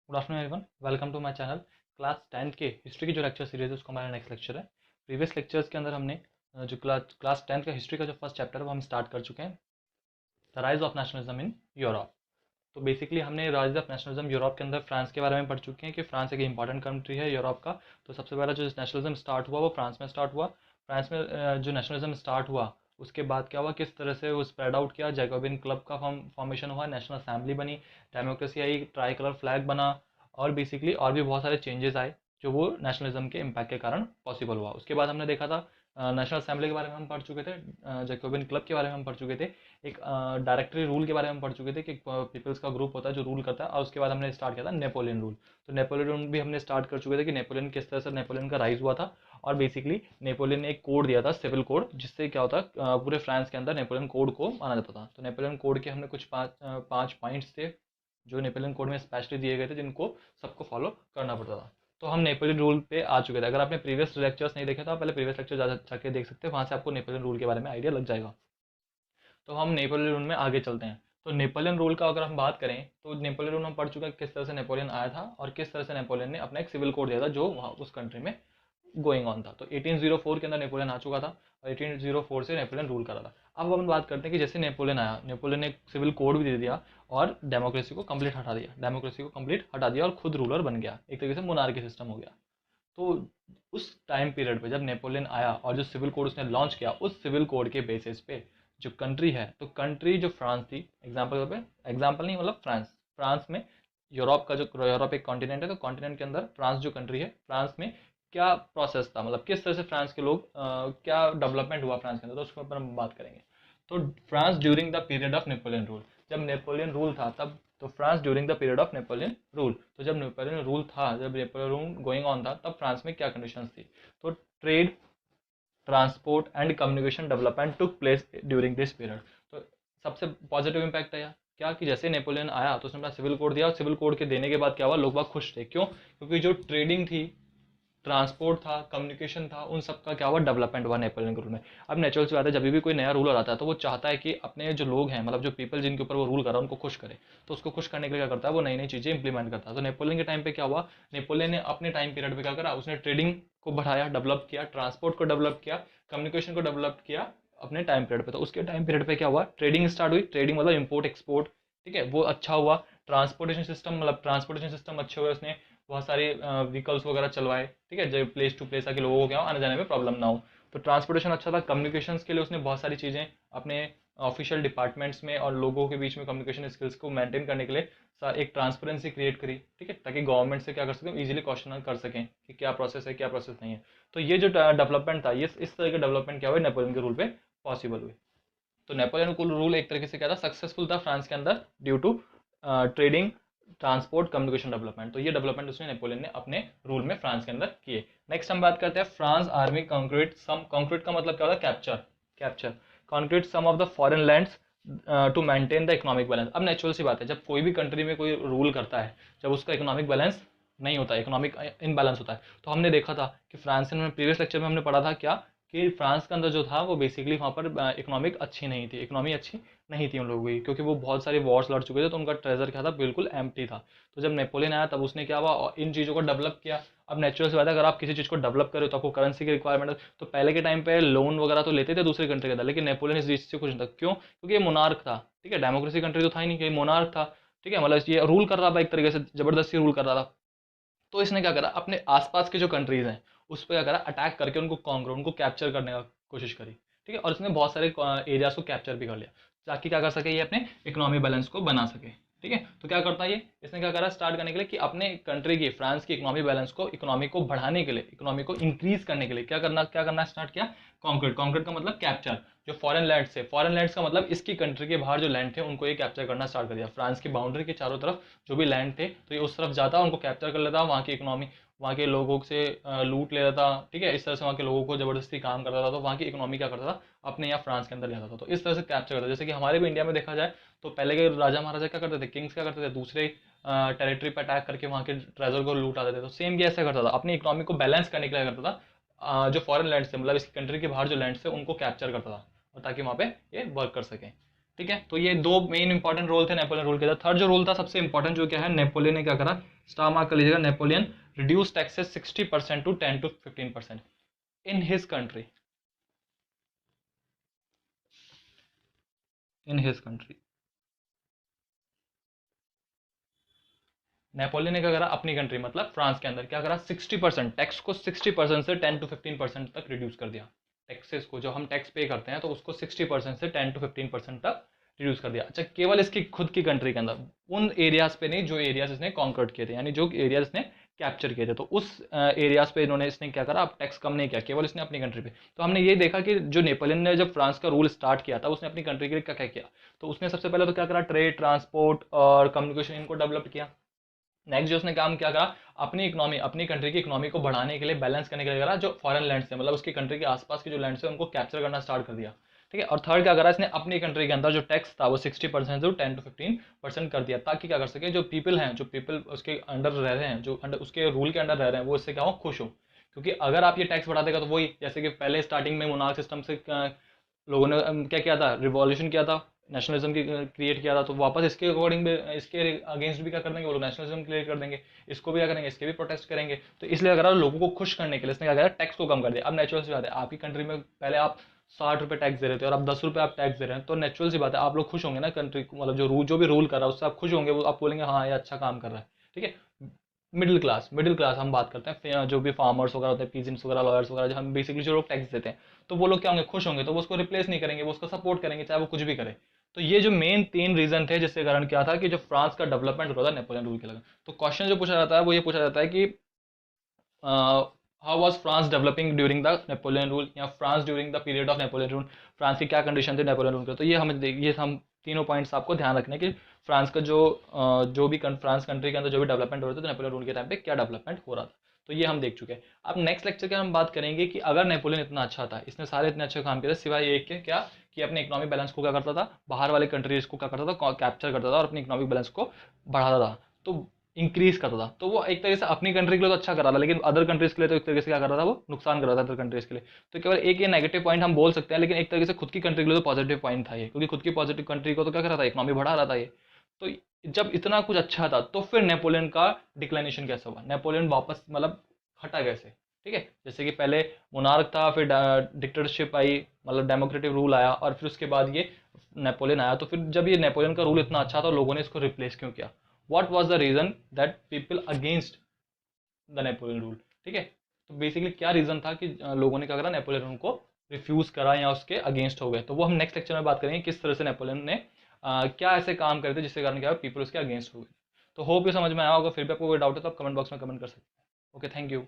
Good afternoon everyone, welcome to my channel. Class 10th के history की जो lecture series है उसका हमारा नेक्स्ट लेक्चर है। प्रीवियस लेक्चर्स के अंदर हमने जो क्लास 10th का हिस्ट्री का जो फर्स्ट चैप्टर है वो हम स्टार्ट कर चुके हैं, the rise of nationalism in Europe. तो बेसिकली हमने राइज ऑफ नेशनलिज्म यूरोप के अंदर फ्रांस के बारे में पढ़ चुके हैं कि फ्रांस एक इंपॉर्टेंट कंट्री है यूरोप का। तो सबसे पहला जो नेशनलिज्म स्टार्ट हुआ वो फ्रांस में स्टार्ट हुआ। फ्रांस में जो नेशनलिज्म स्टार्ट हुआ उसके बाद क्या हुआ, किस तरह से वो स्प्रेड आउट किया, जैकोबिन क्लब का फॉर्मेशन हुआ, नेशनल असेंबली बनी, डेमोक्रेसी आई, ट्राई कलर फ्लैग बना, और बेसिकली और भी बहुत सारे चेंजेस आए जो वो नेशनलिज्म के इम्पैक्ट के कारण पॉसिबल हुआ। उसके बाद हमने देखा था नेशनल असेंबली के बारे में हम पढ़ चुके थे, जैकोबिन क्लब के बारे में हम पढ़ चुके थे, एक डायरेक्टरी रूल के बारे में हम पढ़ चुके थे कि पीपल्स का ग्रुप होता है जो रूल करता है। और उसके बाद हमने स्टार्ट किया था नेपोलियन रूल। तो नेपोलियन रूल भी हमने स्टार्ट कर चुके थे कि नेपोलियन किस तरह से नेपोलियन का राइज हुआ था। और बेसिकली नेपोलियन ने एक कोड दिया था, सिविल कोड, जिससे क्या होता है पूरे फ्रांस के अंदर नेपोलियन कोड को माना जाता था। तो नेपोलियन कोड के हमने कुछ पाँच पॉइंट्स थे जो नेपोलियन कोड में स्पेशली दिए गए थे, जिनको सबको फॉलो करना पड़ता था। तो हम नेपोलियन रूल पे आ चुके थे। अगर आपने प्रीवियस लेक्चर्स नहीं देखे तो आप पहले प्रीवियस लेक्चर जाके देख सकते हैं, वहाँ से आपको नेपोलियन रूल के बारे में आइडिया लग जाएगा। तो हम नेपोलियन रूल में आगे चलते हैं। तो नेपोलियन रूल का अगर हम बात करें तो नेपोलियन रूल हम पढ़ चुके हैं किस तरह से नेपोलियन आया था और किस तरह से नेपोलियन ने अपना एक सिविल कोड दिया था जो वहाँ उस कंट्री में गोइंग ऑन था। तो 1804 के अंदर नेपोलियन आ चुका था और 1804 से नेपोलियन रूल कर रहा था। अब हम बात करते हैं कि जैसे नेपोलियन आया, नेपोलियन ने सिविल कोड भी दे दिया और डेमोक्रेसी को कंप्लीट हटा दिया, डेमोक्रेसी को कंप्लीट हटा दिया और खुद रूलर बन गया, एक तरीके से मोनार्की सिस्टम हो गया। तो उस टाइम पीरियड पे जब नेपोलियन आया और जो सिविल कोड उसने लॉन्च किया, उस सिविल कोड के बेसिस पे जो कंट्री है, तो कंट्री जो फ्रांस थी, एग्जाम्पल पे, एग्जाम्पल नहीं मतलब फ्रांस, फ्रांस में यूरोप का जो यूरोप एक कॉन्टिनेंट है, तो कॉन्टिनेंट के अंदर फ्रांस जो कंट्री है, फ्रांस में क्या प्रोसेस था, मतलब किस तरह से फ्रांस के लोग क्या डेवलपमेंट हुआ फ्रांस के अंदर, तो उसके ऊपर हम बात करेंगे। तो France during the period of Napoleon rule, जब नेपोलियन रूल था तब, तो France during the period of Napoleon rule, तो जब नेपोलियन रूल था, जब नेपोलियन रूल गोइंग ऑन था, तब फ्रांस में क्या कंडीशंस थी। तो trade, transport and communication development took place during this period. तो सबसे पॉजिटिव इम्पैक्ट आया क्या कि जैसे नेपोलियन आया तो उसने अपना सिविल कोड दिया, और सिविल कोड के देने के बाद क्या हुआ, लोग बाग खुश थे। क्यों? क्योंकि जो ट्रेडिंग थी, ट्रांसपोर्ट था, कम्युनिकेशन था, उन सब का क्या हुआ, डेवलपमेंट हुआ नेपोलियन के रूल में। अब नेचुरल सी बात है, जब भी कोई नया रूलर आता है तो वो चाहता है कि अपने जो लोग हैं, मतलब जो पीपल जिनके ऊपर वो रूल कर रहा है, उनको खुश करे। तो उसको खुश करने के लिए क्या करता है, वो नई नई चीज़ें इंप्लीमेंट करता है। तो नेपोलियन के टाइम पे क्या हुआ, नेपोलियन ने अपने टाइम पीरियड पे क्या करा, उसने ट्रेडिंग को बढ़ाया, डेवलप किया, ट्रांसपोर्ट को डेवलप किया, कम्युनिकेशन को डेवलप किया अपने टाइम पीरियड पे। तो उसके टाइम पीरियड पे क्या हुआ, ट्रेडिंग स्टार्ट हुई, ट्रेडिंग मतलब इम्पोर्ट एक्सपोर्ट, ठीक है, वो अच्छा हुआ। ट्रांसपोर्टेशन सिस्टम, मतलब ट्रांसपोर्टेशन सिस्टम अच्छे हुए, उसने बहुत सारे व्हीकल्स वगैरह चलवाए, ठीक है, जो प्लेस टू प्लेस आके लोगों को क्या हो, आने जाने में प्रॉब्लम ना हो। तो ट्रांसपोर्टेशन अच्छा था। कम्युनिकेशंस के लिए उसने बहुत सारी चीज़ें अपने ऑफिशियल डिपार्टमेंट्स में और लोगों के बीच में कम्युनिकेशन स्किल्स को मेंटेन करने के लिए एक ट्रांसपेरेंसी क्रिएट करी, ठीक है, ताकि गवर्नमेंट से क्या कर सकें, इजीली क्वेश्चन कर सकें कि क्या प्रोसेस है, क्या प्रोसेस नहीं है। तो ये जो डेवलपमेंट था, ये इस तरह के डेवलपमेंट क्या हुए, नेपोलियन के रूल पे पॉसिबल हुए। तो नेपोलियन का रूल एक तरीके से क्या था, सक्सेसफुल था फ्रांस के अंदर due to trading, transport, communication development. तो ये डेवलपमेंट उसने नेपोलियन ने अपने रूल में फ्रांस के अंदर किए। नेक्स्ट हम बात करते हैं France army concrete some, concrete का मतलब क्या होता है, capture, capture, concrete some of the foreign lands to maintain the economic balance. अब नेचुरल सी बात है, जब कोई भी कंट्री में कोई रूल करता है, जब उसका इकोनॉमिक बैलेंस नहीं होता, इकोनॉमिक इनबैलेंस होता है, तो हमने देखा था कि फ्रांस में प्रीवियस लेक्चर में हमने पढ़ा था क्या, कि फ्रांस के अंदर जो था वो बेसिकली वहाँ पर इकोनॉमिक अच्छी नहीं थी, इकोनॉमी अच्छी नहीं थी उन लोगों की, क्योंकि वो बहुत सारे वॉर्स लड़ चुके थे, तो उनका ट्रेजर क्या था, बिल्कुल एम्प्टी था। तो जब नेपोलियन आया तब उसने क्या हुआ, इन चीज़ों को डेवलप किया। अब नेचुरल सी बात है, अगर आप किसी चीज़ को डेवलप करो तो आपको करेंसी की रिक्वायरमेंट है। तो पहले के टाइम पे लोन वगैरह तो लेते थे दूसरे कंट्री के अंदर, लेकिन नेपोलियन इस चीज़ से कुछ नहीं था। क्यों? क्योंकि ये मोनार्क था, ठीक है, डेमोक्रेसी कंट्री तो था ही नहीं, कि मोनार्क था, ठीक है, मतलब ये रूल कर रहा था, एक तरीके से जबरदस्ती रूल कर रहा था। तो इसने क्या करा, अपने आसपास के जो कंट्रीज हैं उस पर क्या करा, अटैक करके उनको कॉन्कर, उनको कैप्चर करने का कोशिश करी, ठीक है, और इसने बहुत सारे एरियाज को कैप्चर भी कर लिया, ताकि क्या कर सके, ये अपने इकोनॉमी बैलेंस को बना सके, ठीक है। तो क्या करता है ये, इसने क्या करा स्टार्ट करने के लिए कि अपने कंट्री की, फ्रांस की इकोनॉमी बैलेंस को, इकोनॉमी को बढ़ाने के लिए, इकोनॉमी को इंक्रीज करने के लिए क्या करना स्टार्ट किया, कॉन्क्रीट, कॉन्क्रीट का मतलब कैप्चर, जो फॉरेन लैंड से, फॉरेन लैंड्स का मतलब इसकी कंट्री के बाहर जो लैंड थे उनको ये कैप्चर करना स्टार्ट कर दिया। फ्रांस की बाउंड्री के चारों तरफ जो भी लैंड थे, तो ये उस तरफ जाता, उनको कैप्चर कर लेता, वहाँ की इकोनॉमी, वहाँ के लोगों से लूट ले रहा था, ठीक है, इस तरह से वहाँ के लोगों को जबरदस्ती काम करता था, तो वहाँ की इकोनॉमी क्या करता था, अपने यहाँ फ्रांस के अंदर ले आता था। तो इस तरह से कैप्चर करता था। जैसे कि हमारे भी इंडिया में देखा जाए तो पहले के राजा महाराजा क्या करते थे, किंग्स क्या करते थे, दूसरे टेरिटरी पर अटैक करके वहाँ के ट्रेजर को लूट आते थे। तो सेम ये ऐसा करता था, अपनी इकोनॉमी को बैलेंस करने के लिए करता था, जो फॉरेन लैंड से, मतलब इसकी कंट्री के बाहर जो लैंड से, उनको कैप्चर करता था, और ताकि वहाँ पे ये वर्क कर सकें। ठीक है, तो ये दो मेन इंपॉर्टेंट रोल थे नेपोलियन रूल के अंदर। थर्ड जो रूल था सबसे इंपॉर्टेंट, जो क्या है, नेपोलियन ने क्या करा, स्टार मार्क कर लीजिएगा, Napoleon reduce taxes 60% to 10 to 15% in his country, in his country. Napoleon ने क्या करा, अपनी कंट्री मतलब फ्रांस के अंदर क्या करा, 60% टैक्स को 60% से 10 to 15% तक रिड्यूस कर दिया। टैक्सेस को, जो हम टैक्स पे करते हैं, तो उसको 60% से 10 to 15% तक रिड्यूस कर दिया। अच्छा, केवल इसकी खुद की कंट्री के अंदर, उन एरियाज पे नहीं जो एरियाज इसने कॉन्कर्ड किए थे, यानी जो एरियाज इसने कैप्चर किए थे, तो उस एरियाज पे इन्होंने इसने क्या करा, अब टैक्स कम नहीं किया, केवल इसने अपनी कंट्री पे। तो हमने ये देखा कि जो नेपोलियन ने जब फ्रांस का रूल स्टार्ट किया था, उसने अपनी कंट्री के लिए क्या क्या किया। तो उसने सबसे पहले तो क्या करा, ट्रेड, ट्रांसपोर्ट और कम्युनिकेशन इनको डेवलप किया। नेक्स्ट जो उसने काम क्या करा, अपनी इकोनॉमी, अपनी कंट्री की इकोनॉमी को बढ़ाने के लिए, बैलेंस करने के लिए करा, जो फॉरेन लैंड्स थे, मतलब उसकी कंट्री के आसपास के जो लैंड्स है उनको कैप्चर करना स्टार्ट कर दिया। ठीक है, और थर्ड क्या करा, इसने अपनी कंट्री के अंदर जो टैक्स था वो 60% से 10 to 15% कर दिया, ताकि क्या कर सके, जो पीपल हैं, जो पीपल उसके अंडर रह रहे हैं, जो अंडर उसके रूल के अंडर रह रहे हैं, वो इससे क्या हो, खुश हो। क्योंकि अगर आप ये टैक्स बढ़ा देगा, तो वही जैसे कि पहले स्टार्टिंग में मोनार्क सिस्टम से लोगों ने क्या किया था, रिवॉल्यूशन किया था, नेशनलिज्म की क्रिएट किया था, तो वापस इसके अकॉर्डिंग भी, इसके अगेंस्ट भी क्या कर देंगे वो लोग, नेशनलिज्म क्रिएट कर देंगे, इसको भी क्या करेंगे, इसके भी प्रोटेस्ट करेंगे। तो इसलिए अगर लोगों को खुश करने के लिए इसने क्या किया, टैक्स को कम कर दिया। अब नेचुरल सी बात है, आपकी कंट्री में पहले आप 60 रुपये टैक्स दे रहे थे और अब 10 रुपये आप टैक्स दे रहे हैं, तो नेचुरल सी बात है आप लोग खुश होंगे ना, कंट्री को, मतलब जो भी रूल कर रहा है उससे आप खुश होंगे, वो आप बोलेंगे हाँ ये अच्छा काम कर रहा है। ठीक है, मिडिल क्लास हम बात करते हैं, जो भी फार्मर्स वगैरह होते हैं, पीजेंट्स वगैरह, लॉयर्स वगैरह, जो हम बेसिकली जो लोग टैक्स देते हैं, तो वो लोग क्या होंगे, खुश होंगे, तो वो उसको रिप्लेस नहीं करेंगे, वो उसको सपोर्ट करेंगे, चाहे वो कुछ भी करे। तो ये जो मेन 3 रीजन थे, जिसके कारण क्या था कि जो फ्रांस का डेवलपमेंट हो रहा था नेपोलियन रूल के लगा। तो क्वेश्चन जो पूछा जाता है वो ये पूछा जाता है कि how was France developing during the Napoleon rule, या France during the period of Napoleon rule, France की क्या कंडीशन थी नेपोलियन रूल के। तो ये हम तीनों पॉइंट्स आपको ध्यान रखने कि फ्रांस का जो भी फ्रांस कंट्री के अंदर जो भी डेवलपमेंट हो रहा था, तो नेपोलियन रूल के टाइम पे क्या डेवलपमेंट हो रहा था, तो ये हम देख चुके हैं। अब नेक्स्ट लेक्चर के हम बात करेंगे कि अगर नेपोलियन इतना अच्छा था, इसने सारे इतने अच्छे काम किए थे, सिवाय एक के क्या, कि अपने इकोनॉमिक बैलेंस को क्या करता था, बाहर वाले कंट्रीज को क्या करता था, कैप्चर करता था और अपनी इकोनॉमिक बैलेंस को बढ़ाता था, तो इंक्रीज करता था। तो वो एक तरीके से अपनी कंट्री के लिए तो अच्छा कर रहा था, लेकिन अदर कंट्रीज के लिए तो एक तरीके से क्या कर रहा था, वो नुकसान कर रहा था अदर कंट्रीज के लिए। तो केवल एक ये नेगेटिव पॉइंट हम बोल सकते हैं, लेकिन एक तरीके से खुद की कंट्री के लिए तो पॉजिटिव पॉइंट था ये, क्योंकि खुद की पॉजिटिव कंट्री को तो क्या कर रहा था, इकोनॉमी बढ़ा रहा था ये। तो जब इतना कुछ अच्छा था, तो फिर नेपोलियन का डिक्लाइनेशन कैसे हुआ, नेपोलियन वापस मतलब हटा कैसे। ठीक है, जैसे कि पहले मोनार्क था, फिर डिक्टेटरशिप आई, मतलब डेमोक्रेटिक रूल आया, और फिर उसके बाद ये नेपोलियन आया। तो फिर जब ये नेपोलियन का रूल इतना अच्छा था, लोगों ने इसको रिप्लेस क्यों किया, what was the reason that people against the Napoleon rule. ठीक है, तो बेसिकली क्या रीजन था कि लोगों ने क्या करा, नेपोलियन रूल को रिफ्यूज करा या उसके अगेंस्ट हो गए। तो वो हम नेक्स्ट लेक्चर में बात करेंगे किस तरह से नेपोलियन ने क्या ऐसे काम करे थे जिसके कारण क्या पीपल उसके अगेंस्ट हो गए। तो होप ये समझ में आया होगा, फिर भी आपको कोई डाउट है तो आप कमेंट बॉक्स में कमेंट कर सकते हैं। Okay, thank you.